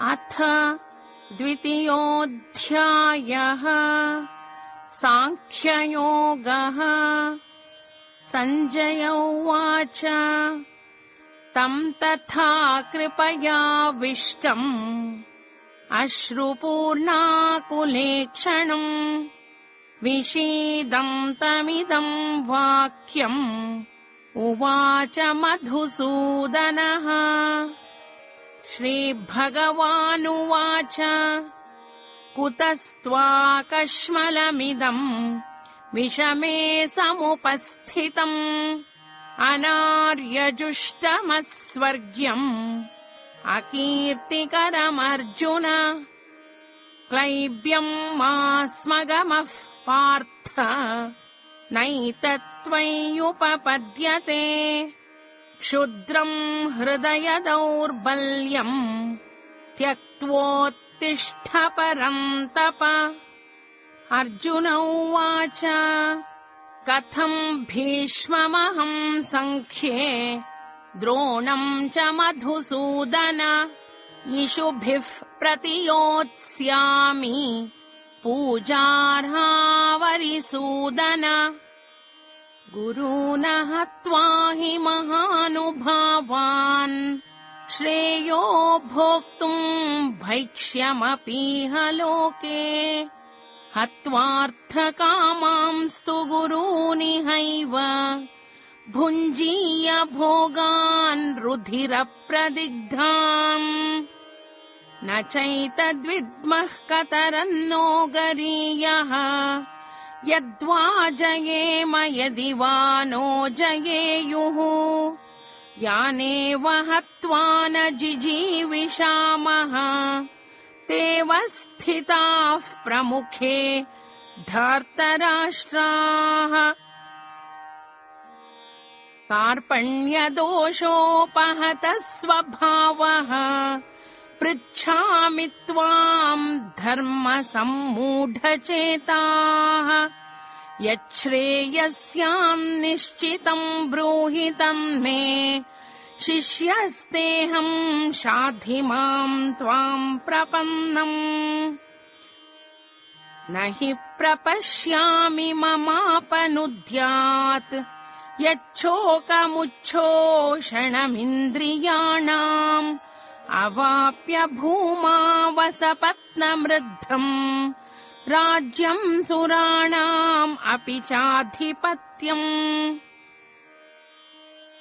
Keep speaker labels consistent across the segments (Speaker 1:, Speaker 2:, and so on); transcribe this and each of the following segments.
Speaker 1: अथ द्वितीयोऽध्यायः सांख्ययोगः। सञ्जय उवाच तं तथा कृपयाविष्टम् अश्रुपूर्णाकुलेक्षणम् विषीदम् तमिदम् वाक्यम् उवाच मधुसूदनः। श्रीभगवानुवाच कुतस्त्वाकश्मलमिदम् विषमे समुपस्थितम् अनार्यजुष्टमस्वर्ग्यम् अकीर्तिकरमर्जुन। क्लैब्यम् मास्मगमः पार्थ नैतत्त्वय्युपपद्यते। क्षुद्रम् हृदय दौर्बल्यम् त्यक्त्वोत्तिष्ठ परन्तप। अर्जुन उवाच कथम् भीष्ममहम् सङ्ख्ये द्रोणम् च मधुसूदन इषुभिः प्रतियोत्स्यामि पूजार्हावरिसूदन। गुरून् हत्वा हि महानुभावान् श्रेयो भोक्तुम् भैक्ष्यमपीह लोके। हत्वार्थकामांस्तु गुरूनिहैव भुञ्जीय भोगान् रुधिरप्रदिग्धान्। न चैतद्विद्मः कतरन्नो गरीयः यद्वा जयेम यदि वा नो जयेयुः। यानेव हत्वा न जिजीविषामः तेव स्थिताः प्रमुखे धर्तराष्ट्राः। कार्पण्यदोषोपहतः स्वभावः पृच्छामि त्वाम् धर्मसम्मूढचेताः। यच्छ्रेयस्यान्निश्चितम् ब्रूहि तन्मे शिष्यस्तेऽहम् शाधि माम् त्वाम् प्रपन्नम्। न हि प्रपश्यामि ममापनुद्यात् यच्छोकमुच्छोषणमिन्द्रियाणाम् अवाप्य भूमावसपत्नमृद्धम् राज्यम् सुराणाम् अपि चाधिपत्यम्।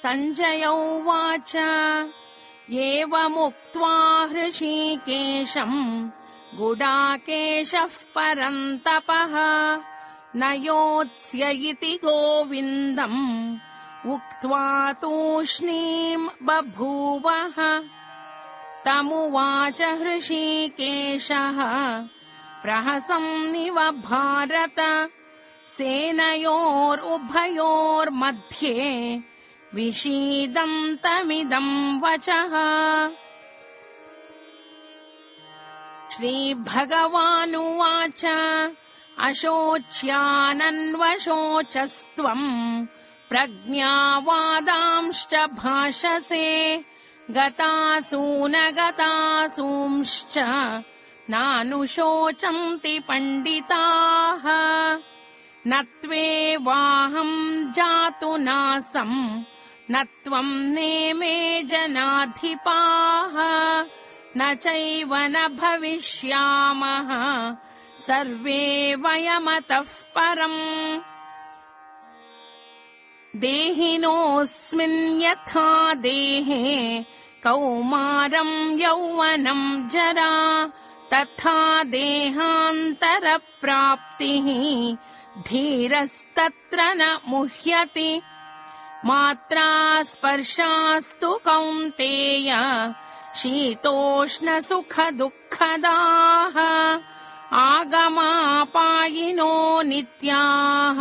Speaker 1: सञ्जय उवाच एवमुक्त्वा हृषीकेशम् गुडाकेशः परन्तपः न योत्स्य इति गोविन्दम् उक्त्वा तूष्णीम् बभूवः। तमुवाच हृषीकेशः प्रहसन्निव भारत सेनयोरुभयोर्मध्ये विषीदन्तमिदम् वचः। श्रीभगवानुवाच अशोच्यानन्वशोचस्त्वम् प्रज्ञावादांश्च भाषसे गतासूनगतासूंश्च नानुशोचन्ति पण्डिताः। न त्वेवाहम् जातु नासम् न त्वम् नेमे जनाधिपाः न चैव न भविष्यामः सर्वे वयमतः परम्। देहिनोऽस्मिन् यथा देहे कौमारम् यौवनम् जरा तथा देहान्तरप्राप्तिः धीरस्तत्र न मुह्यति। मात्रा स्पर्शास्तु कौन्तेय शीतोष्णसुखदुःखदाः आगमापायिनो नित्याः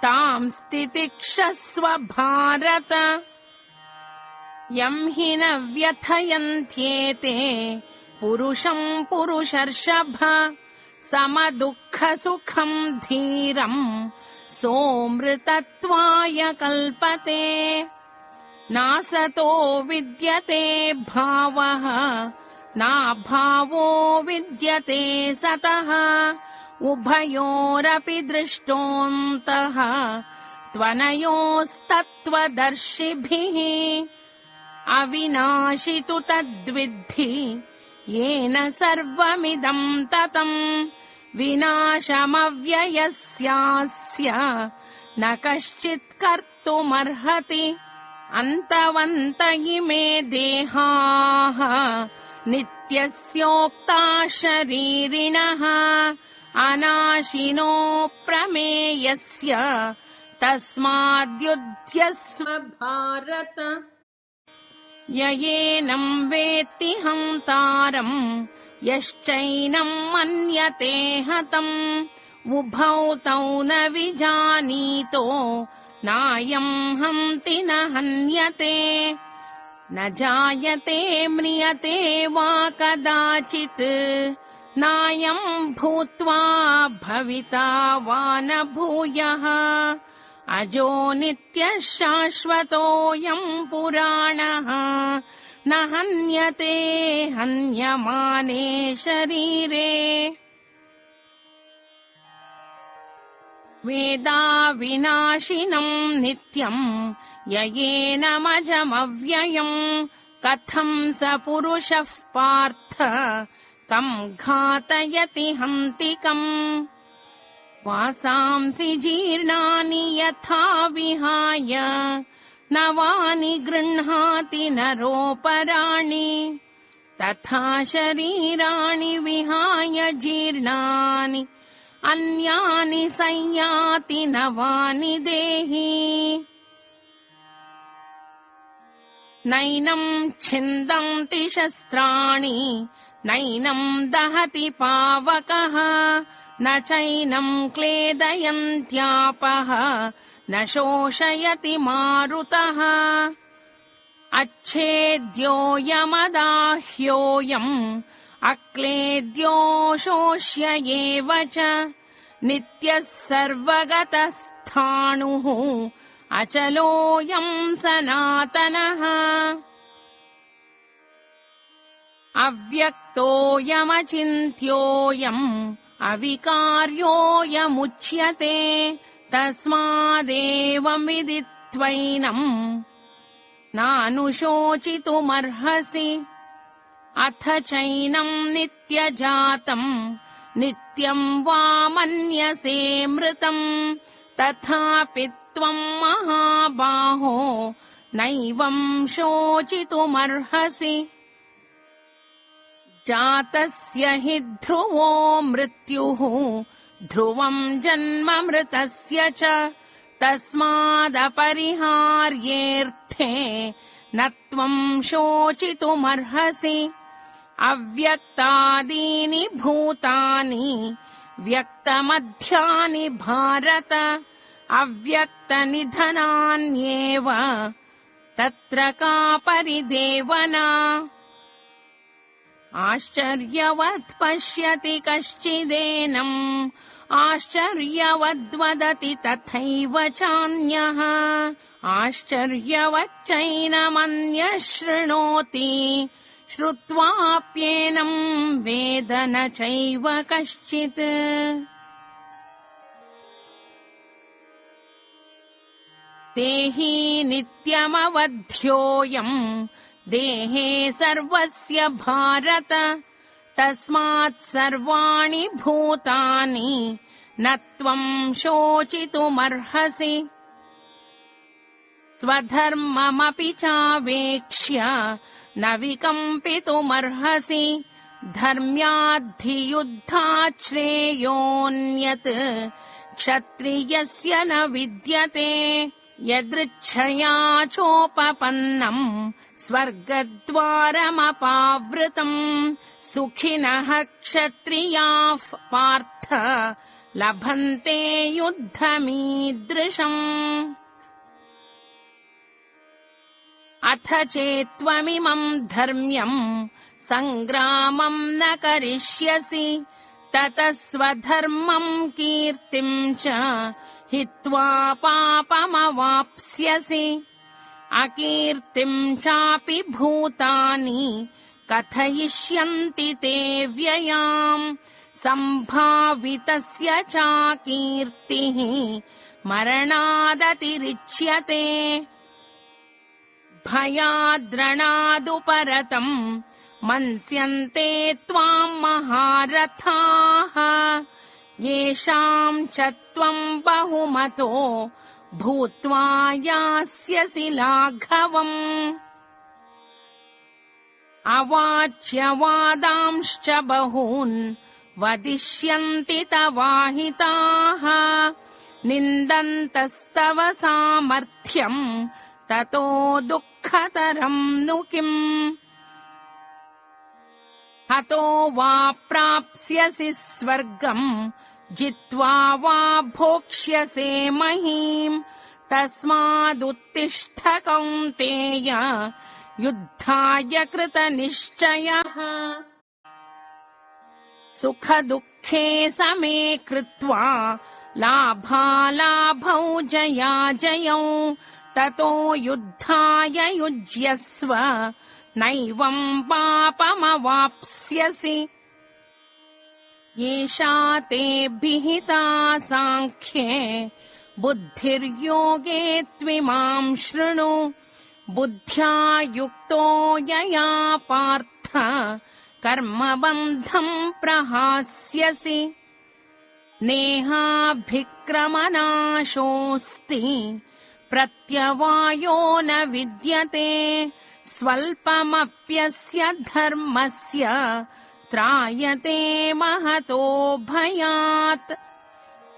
Speaker 1: तां स्थितिक्षस्व भारत। यं हि न व्यथयन्त्येते पुरुषम् पुरुषर्षभ समदुःखसुखम् धीरम् सोऽमृतत्वाय कल्पते। नासतो विद्यते भावः नाभावो विद्यते सतः उभयोरपि दृष्टोऽन्तः त्वनयोस्तत्त्वदर्शिभिः अविनाशि तु तद्विद्धि येन सर्वमिदं ततम् विनाशमव्ययस्यास्य न कश्चित् कर्तुमर्हति अन्तवन्त इमे देहाः नित्यस्योक्ता शरीरिणः अनाशिनो प्रमेयस्य तस्माद्युध्यस्व भारत ययेनं वेत्ति हन्तारम् यश्चैनं मन्यते हतम् उभौ तौ न विजानीतो नायं हन्ति न हन्यते न जायते म्रियते वा कदाचित् नायं भूत्वा भविता वा न भूयः अजो नित्यः शाश्वतोऽयं पुराणः न हन्यते हन्यमाने शरीरे वेदा विनाशिनं नित्यं ययेनमजमव्ययम् कथं स पुरुषः पार्थ कं घातयति हन्तिकम् वासांसि जीर्णानि यथा विहाय नवानि गृह्णाति नरोपराणि तथा शरीराणि विहाय जीर्णानि अन्यानि संयाति नवानि देहि नैनं छिन्दन्ति शस्त्राणि नैनं दहति पावकः न चैनं क्लेदयन्त्यापः न शोषयति मारुतः अच्छेद्योऽयमदाह्योऽयम् अक्लेद्यो शोष्य एव च नित्यः सर्वगतस्थाणुः अचलोऽयं सनातनः अव्यक्तोऽयमचिन्त्योऽयम् अविकार्योऽयमुच्यते तस्मादेवं विदित्वैनं नानुशोचितुमर्हसि अथ चैनं नित्यजातं नित्यं वा मन्यसे मृतं तथापि त्वं महाबाहो नैवं शोचितुमर्हसि जातस्य हि ध्रुवो मृत्युः ध्रुवं जन्म मृतस्य च तस्मादपरिहार्येऽर्थे न त्वं शोचितुमर्हसि अव्यक्तादीनि भूतानि व्यक्तमध्यानि भारत अव्यक्तनिधनान्येव तत्र का परिदेवना आश्चर्यवत् पश्यति कश्चिदेनम् आश्चर्यवद्वदति तथैव चान्यः आश्चर्यवच्चैनमन्यः शृणोति श्रुत्वाप्येनं वेद न चैव कश्चित् देहि नित्यमवध्योऽयम् देहे सर्वस्य भारत तस्मात् सर्वाणि भूतानि न त्वं शोचितुमर्हसि स्वधर्ममपि चावेक्ष्य न विकम्पितुमर्हसि धर्म्याद्धियुद्धात् श्रेयोऽन्यत् क्षत्रियस्य न विद्यते यदृच्छया चोपपन्नम् स्वर्गद्वारमपावृतम् सुखिनः क्षत्रियाः पार्थ लभन्ते युद्धमीदृशम् अथ चेत्त्वमिमम् धर्म्यम् सङ्ग्रामम् न करिष्यसि ततः स्वधर्मम् कीर्तिम् च हित्वा पापमवाप्स्यसि अकीर्तिम् चापि भूतानि कथयिष्यन्ति ते व्ययाम् सम्भावितस्य च कीर्तिः मरणादतिरिच्यते भयाद्रणादुपरतम् मन्स्यन्ते त्वाम् महारथाः येषाम् च त्वम् बहुमतो भूत्वा यास्यसि लाघवम् अवाच्यवादांश्च बहून् वदिष्यन्ति तवाहिताः निन्दन्तस्तव सामर्थ्यम् ततो दुःखतरम् नु किम् हतो वा प्राप्स्यसि स्वर्गम् जित्वा वा भोक्ष्यसे महीम् तस्मादुत्तिष्ठ कौन्तेय युद्धाय कृतनिश्चयः सुखदुःखे समे कृत्वा लाभालाभौ जयाजयौ ततो युद्धाय युज्यस्व नैवम् पापमवाप्स्यसि येषा ते विहिता साङ्ख्ये बुद्धिर्योगे त्विमाम् शृणु बुद्ध्या युक्तो यया पार्थ कर्मबन्धम् प्रहास्यसि नेहाभिक्रमनाशोऽस्ति प्रत्यवायो न विद्यते स्वल्पमप्यस्य धर्मस्य त्रायते महतो भयात्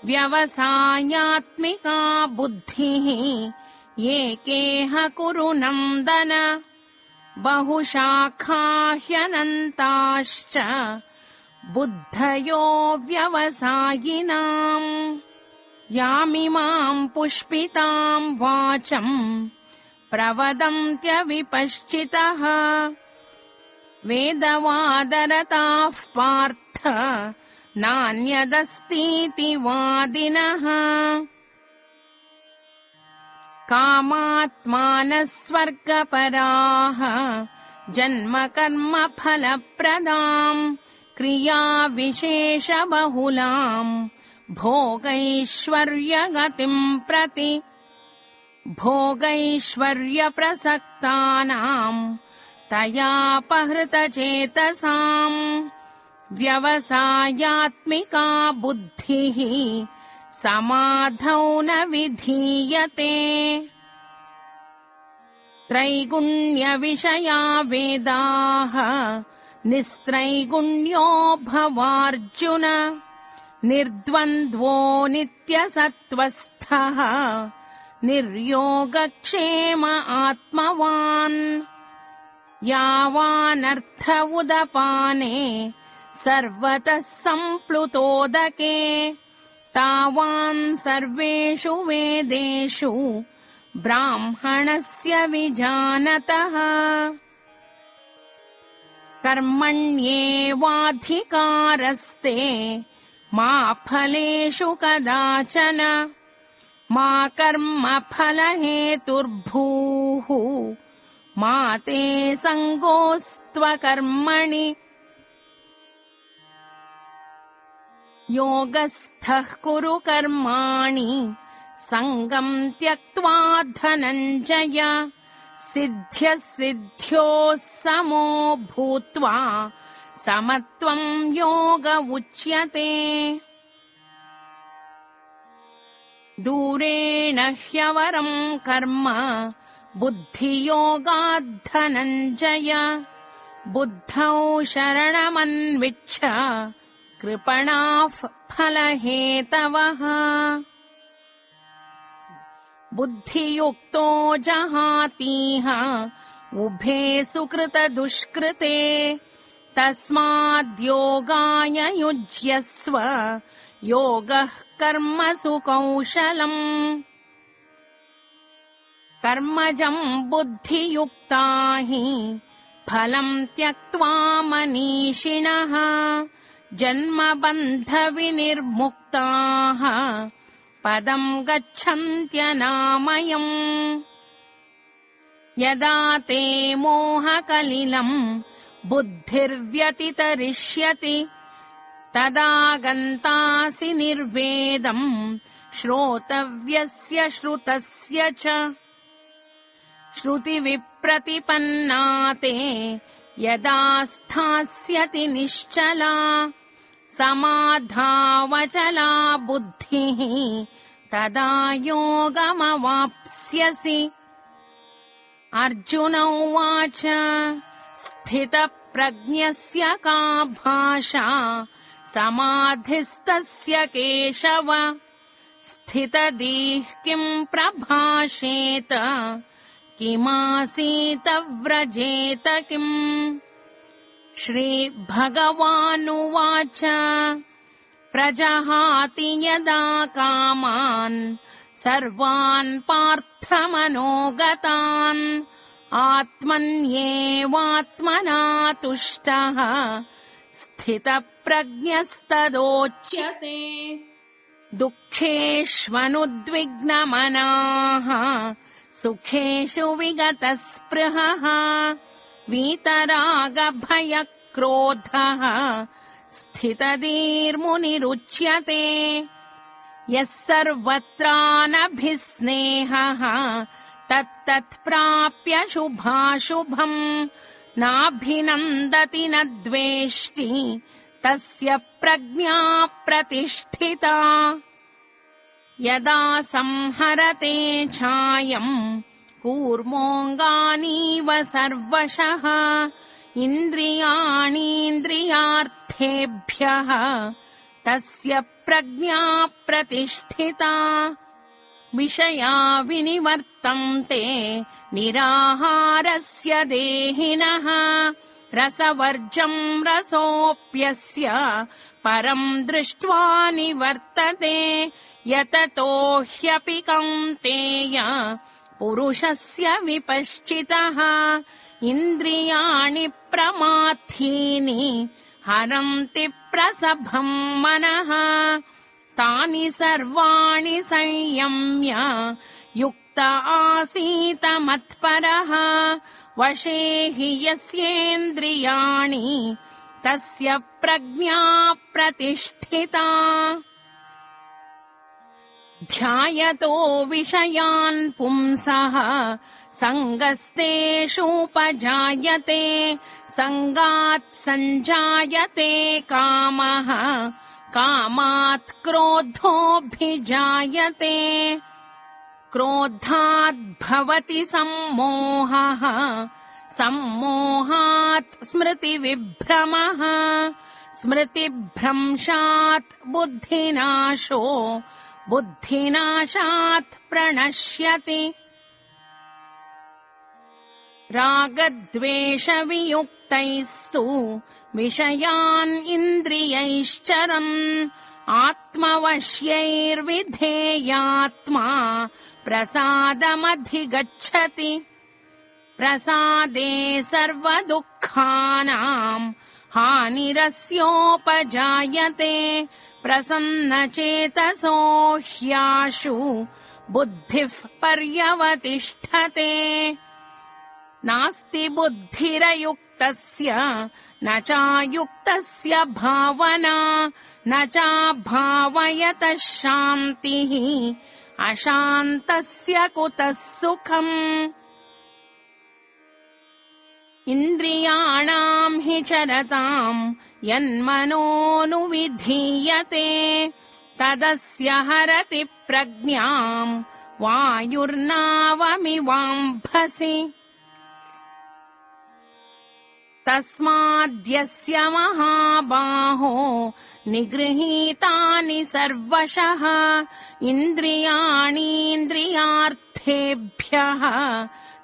Speaker 1: व्यवसायात्मिका बुद्धिः एकेह कुरु नन्दन बहुशाखा ह्यनन्ताश्च बुद्धयो व्यवसायिनाम् यामिमाम् पुष्पिताम् वाचम् प्रवदन्त्यविपश्चितः वेदवादरताः पार्थ नान्यदस्तीति वादिनः कामात्मानः स्वर्गपराः जन्मकर्मफलप्रदाम् क्रियाविशेषबहुलाम् भोगैश्वर्यगतिम् प्रति भोगैश्वर्यप्रसक्तानाम् तयापहृतचेतसाम् व्यवसायात्मिका बुद्धिः समाधौ न विधीयते त्रैगुण्यविषया वेदाः निस्त्रैगुण्यो भवार्जुन निर्द्वन्द्वो नित्यसत्त्वस्थः निर्योगक्षेम आत्मवान् यावानर्थ उदपाने सर्वतः सम्प्लुतोदके तावान् सर्वेषु वेदेषु ब्राह्मणस्य विजानतः कर्मण्येवाधिकारस्ते मा फलेषु कदाचन मा कर्मफलहेतुर्भूः मा ते सङ्गोऽस्त्वकर्मणि योगस्थः कुरु कर्माणि सङ्गम् त्यक्त्वा धनञ्जय सिद्ध्यः सिद्ध्योः समो भूत्वा समत्वम् योग उच्यते दूरेण ह्यवरम् कर्म बुद्धियोगाद्धनञ्जय बुद्धौ शरणमन्विच्छ कृपणाः फलहेतवः बुद्धियुक्तो जहातीह उभे सुकृतदुष्कृते तस्माद्योगाय युज्यस्व योगः कर्मसु कौशलम् कर्मजम् बुद्धियुक्ता हि फलम् त्यक्त्वा मनीषिणः जन्मबन्धविनिर्मुक्ताः पदम् गच्छन्त्यनामयम् यदा ते मोहकलिलम् बुद्धिर्व्यतितरिष्यति तदा गन्तासि निर्वेदम् श्रोतव्यस्य श्रुतस्य च श्रुतिविप्रतिपन्ना ते यदा स्थास्यति निश्चला समाधावचला बुद्धिः तदा योगमवाप्स्यसि। अर्जुन उवाच स्थितप्रज्ञस्य का भाषा समाधिस्तस्य केशव स्थितधीः किं प्रभाषेत किमासीत व्रजेत किम्। श्रीभगवानुवाच प्रजहाति यदा कामान् सर्वान् पार्थमनोगतान् आत्मन्येवात्मना तुष्टः स्थितप्रज्ञस्तदोच्यते। दुःखेष्वनुद्विग्नमनाः सुखेषु विगतस्पृहः वीतरागभयक्रोधः स्थितधीर्मुनिरुच्यते। यः सर्वत्रानभिस्नेहः तत्तत्प्राप्य शुभाशुभम् नाभिनन्दति न द्वेष्टि तस्य प्रज्ञा प्रतिष्ठिता। यदा संहरते छायम् कूर्मोऽङ्गानीव सर्वशः इन्द्रियाणीन्द्रियार्थेभ्यः तस्य प्रज्ञा प्रतिष्ठिता। विषया विनिवर्तन्ते निराहारस्य देहिनः रसवर्जम् रसोऽप्यस्य परम् दृष्ट्वा निवर्तते। यततो ह्यपि कौन्तेय पुरुषस्य विपश्चितः इन्द्रियाणि प्रमाथीनि हरन्ति प्रसभम् मनः तानि सर्वाणि संयम्य युक्त आसीत मत्परः वशे हि यस्येन्द्रियाणि तस्य प्रज्ञा प्रतिष्ठिता। ध्यायतो विषयान् पुंसः सङ्गस्तेषूपजायते सङ्गात् सञ्जायते कामः कामात् क्रोधोऽभिजायते क्रोधात् भवति सम्मोहः सम्मोहात् स्मृतिविभ्रमः स्मृतिभ्रंशात् बुद्धिनाशो बुद्धिनाशात् प्रणश्यति। रागद्वेषवियुक्तैस्तु विषयान् इन्द्रियैश्चरन् आत्मवश्यैर्विधेयात्मा प्रसादमधिगच्छति। प्रसादे सर्वदुःखानां हानिरस्योपजायते प्रसन्नचेतसो ह्याशु बुद्धिः पर्यवतिष्ठते। नास्ति बुद्धिरयुक्तस्य न चायुक्तस्य भावना न चाभावयतः शान्तिः अशान्तस्य कुतः सुखम्। इन्द्रियाणाम् हि चरताम् यन्मनोऽनुविधीयते तदस्य हरति प्रज्ञाम् वायुर्नावमिवाम्भसि। तस्माद्यस्य महाबाहो निगृहीतानि सर्वशः इन्द्रियाणीन्द्रियार्थेभ्यः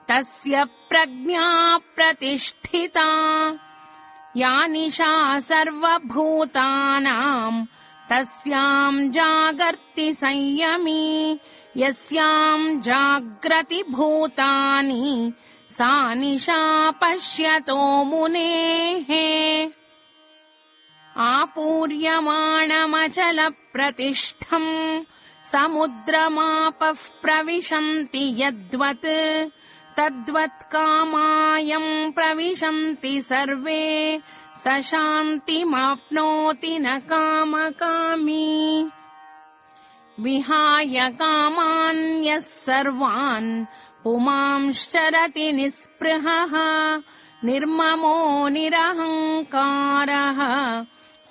Speaker 1: तस्य प्रज्ञा प्रतिष्ठिता। या निशा सर्वभूतानां तस्यां जागर्ति संयमी यस्यां जाग्रति भूतानि सा निशा पश्यतो मुनेः। आपूर्यमाणमचलप्रतिष्ठम् समुद्रमापः प्रविशन्ति यद्वत् तद्वत्कामायम् प्रविशन्ति सर्वे स शान्तिमाप्नोति न कामकामी विहाय कामान्यः सर्वान् पुमांश्चरति निःस्पृहः निर्ममो निरहङ्कारः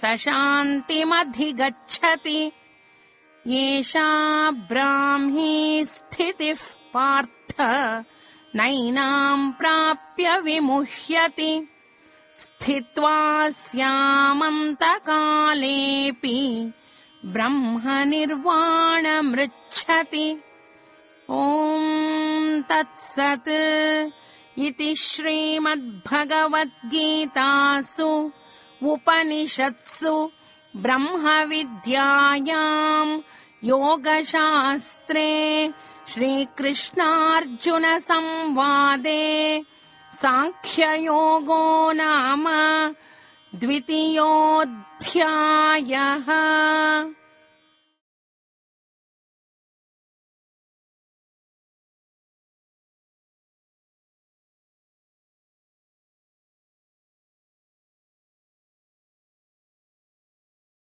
Speaker 1: स शान्तिमधिगच्छति एषा ब्राह्मी स्थितिः पार्थ नैनाम् प्राप्य विमुह्यति स्थित्वा स्यामन्तकालेऽपि ब्रह्मनिर्वाणमृच्छति। ॐ तत्सत् इति श्रीमद्भगवद्गीतासु उपनिषत्सु ब्रह्मविद्यायाम् योगशास्त्रे श्रीकृष्णार्जुनसंवादे सांख्ययोगो नाम द्वितीयोऽध्यायः।